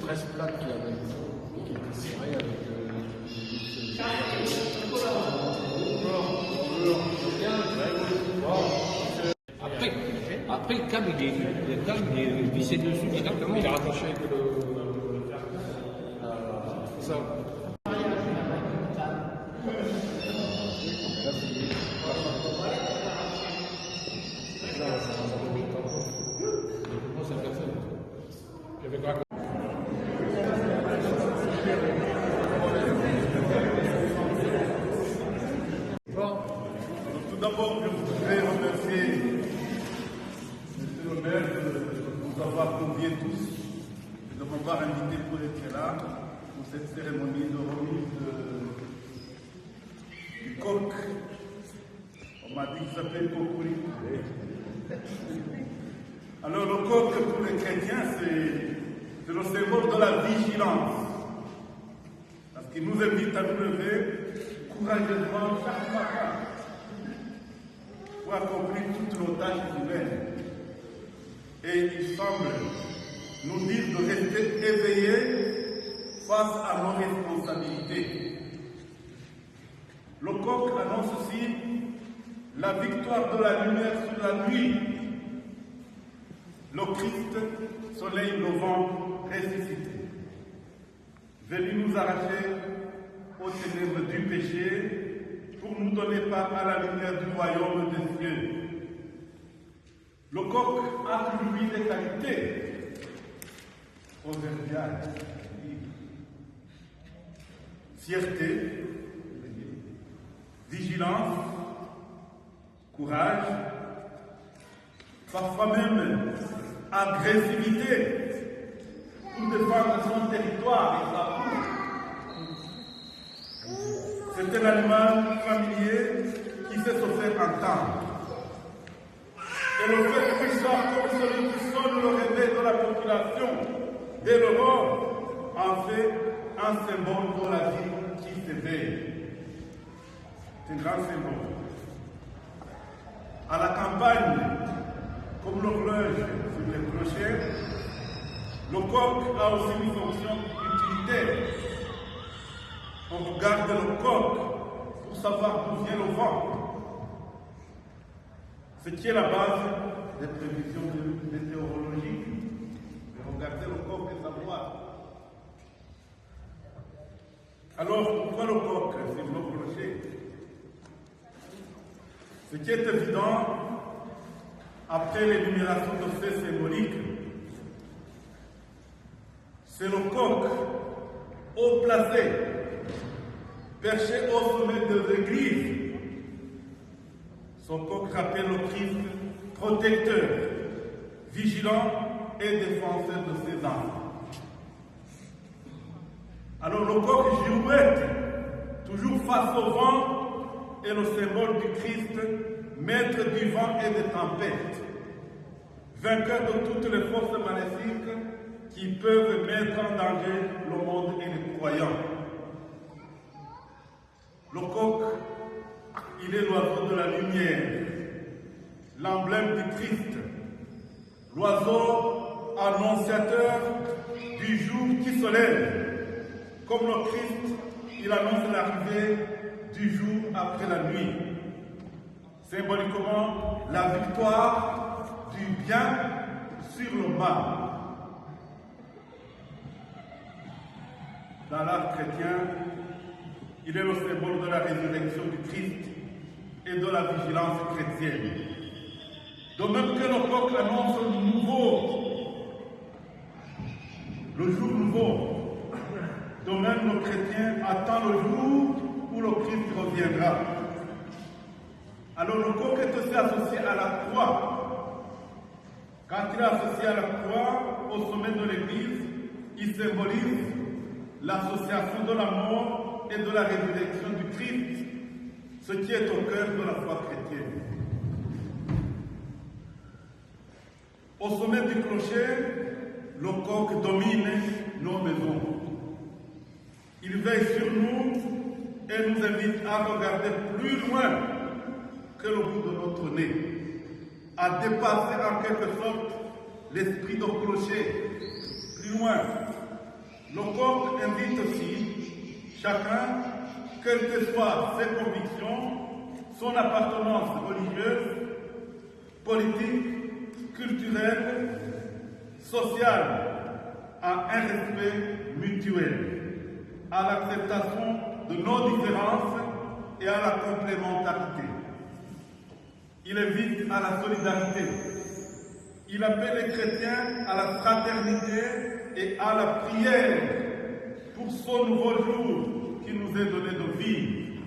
13 plaques qui étaient serrées avec Après, le câble, il est vissé dessus directement. il est rattaché avec le ça. Tout d'abord, je voudrais remercier Monsieur le maire de nous avoir conviés tous et de m'avoir invité pour être là pour cette cérémonie de remise du coq. On m'a dit que ça s'appelle Kokuri. Alors le coq pour les chrétiens, c'est le symbole de la vigilance. Parce qu'il nous invite à nous lever courageusement chaque matin pour accomplir toutes nos tâches humaines. Et il semble nous dire de rester éveillés face à nos responsabilités. Le coq annonce aussi la victoire de la lumière sur la nuit. Le Christ, soleil levant, ressuscité, venu nous arracher aux ténèbres du péché pour nous donner part à la lumière du royaume des cieux. Le coq a pour lui des qualités proverbiales. Fierté, vigilance, courage, parfois même agressivité pour défendre son territoire et sa peau. C'est un animal familier qui sait se faire entendre. Et le fait qu'il soit comme celui qui sonne le réveil de la population dès l'aurore en fait un symbole de la vie qui s'éveille. C'est un grand symbole. À la campagne, comme l'horloge sur les clochers, le coq a aussi une fonction utilitaire. On regarde le coq pour savoir d'où vient le vent. Ce qui est la base des prévisions météorologiques. De regarder le coq et savoir. Alors, pourquoi le coq sur le clocher? Ce qui est évident, après l'énumération de faits symboliques, c'est le coq haut placé, perché au sommet de l'église. Son coq rappelle le Christ protecteur, vigilant et défenseur de ses enfants. Alors le coq girouette, toujours face au vent, est le symbole du Christ, maître du vent et des tempêtes, vainqueur de toutes les forces maléfiques qui peuvent mettre en danger le monde et les croyants. Le coq, il est l'oiseau de la lumière, l'emblème du Christ, l'oiseau annonciateur du jour qui se lève. Comme le Christ, il annonce l'arrivée du jour après la nuit. Symboliquement, la victoire du bien sur le mal. Dans l'art chrétien, il est le symbole de la résurrection du Christ et de la vigilance chrétienne. De même que le coq annonce le jour nouveau, de même le chrétien attend le jour où le Christ reviendra. Alors le coq est aussi associé à la croix. Quand il est associé à la croix, au sommet de l'Église, il symbolise l'association de la mort et de la résurrection du Christ, ce qui est au cœur de la foi chrétienne. Au sommet du clocher, le coq domine nos maisons. Il veille sur nous et nous invite à regarder plus loin que le bout de notre nez, à dépasser en quelque sorte l'esprit de clocher, plus loin, Le coq invite aussi chacun, quelles que soient ses convictions, son appartenance religieuse, politique, culturelle, sociale, à un respect mutuel, à l'acceptation de nos différences et à la complémentarité. Il invite à la solidarité. Il appelle les chrétiens à la fraternité et à la prière pour ce nouveau jour qui nous est donné de vivre.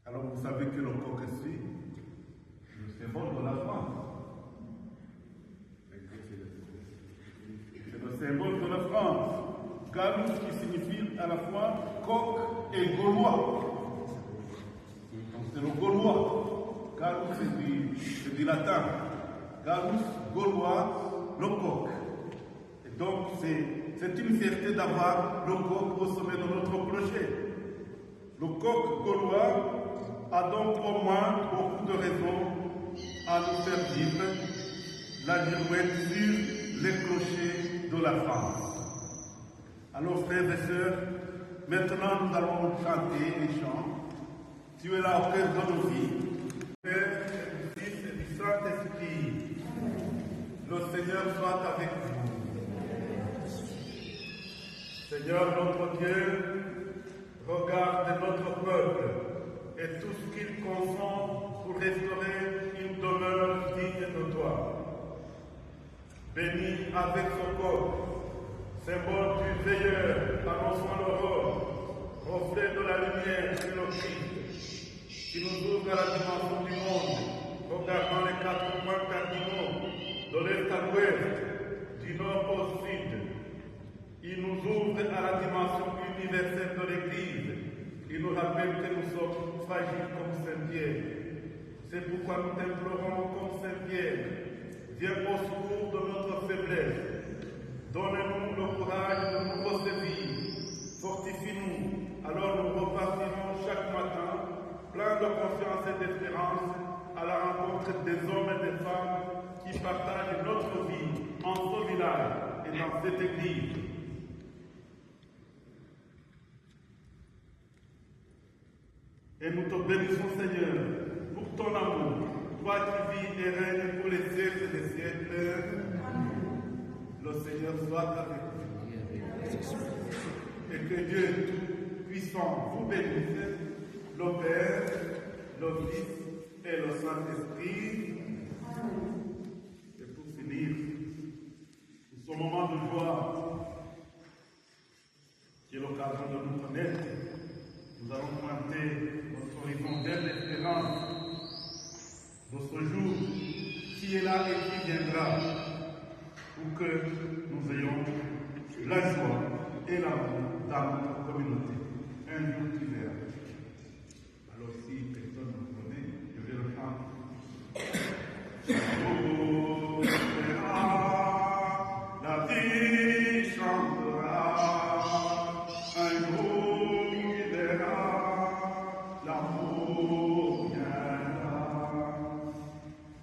Alors vous savez que le coq est le symbole de la France. C'est le symbole de la France. Gallus qui signifie à la fois coq et gaulois. Donc c'est le gaulois. Gallus c'est du latin. Gallus, gaulois, le coq. Et donc c'est une fierté d'avoir le coq au sommet de notre clocher. Le coq gaulois a donc au moins beaucoup de raisons à nous faire vivre la girouette sur les clochers de la France. Alors frères et sœurs, maintenant nous allons chanter les chants. Tu es là au cœur de nos vies. Père, du Fils et du Saint-Esprit, le Seigneur soit avec vous. Seigneur notre Dieu, regarde notre peuple et tout ce qu'il consent pour restaurer une demeure digne de toi. Bénis avec son corps, symbole du veilleur, annonçant l'aurore, reflet de la lumière et le Christ, qui nous ouvre à la dimension du monde, regardant les 4 points cardinaux, de l'est à l'ouest, du nord au sud. Il nous ouvre à la dimension universelle de l'Église. Il nous rappelle que nous sommes fragiles comme Saint-Pierre. C'est pourquoi nous t'implorons comme Saint-Pierre. Viens au secours de notre faiblesse. Donne-nous le courage de nous reservir. Fortifie-nous. Alors nous repartirons chaque matin, plein de confiance et d'espérance, à la rencontre des hommes et des femmes qui partagent notre vie en ce village et dans cette Église. Et nous te bénissons, Seigneur, pour ton amour, toi qui vis et règnes pour les siècles des siècles. Le Seigneur soit avec vous. Et que Dieu Tout-Puissant vous bénisse, le Père, le Fils et le Saint-Esprit. Et pour finir, pour ce moment de joie, qui est l'occasion de nous connaître, nous allons pointer notre horizon d'espérance de ce jour qui est là et qui viendra pour que nous ayons la joie et l'amour dans notre communauté. Un jour qui viendra. Alors si personne ne me connaît, je vais le chanter. Oh, la vie chantera un jour. L'amour viendra,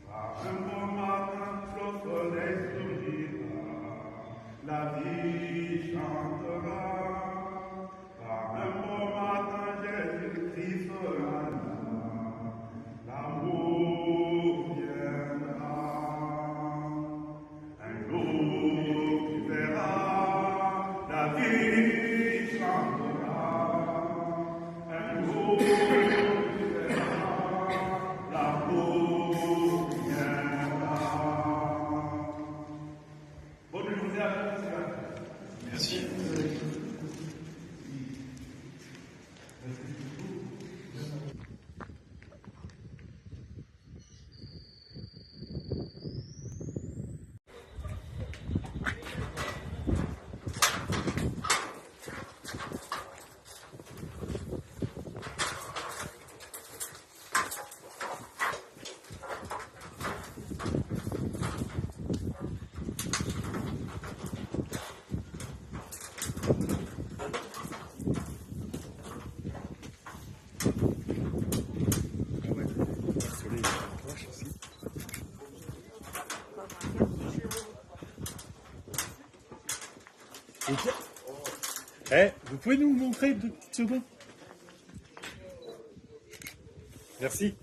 par un bon matin, le soleil surgira, la vie chantera, par un bon matin, Vous pouvez nous montrer 2 petites secondes? Merci.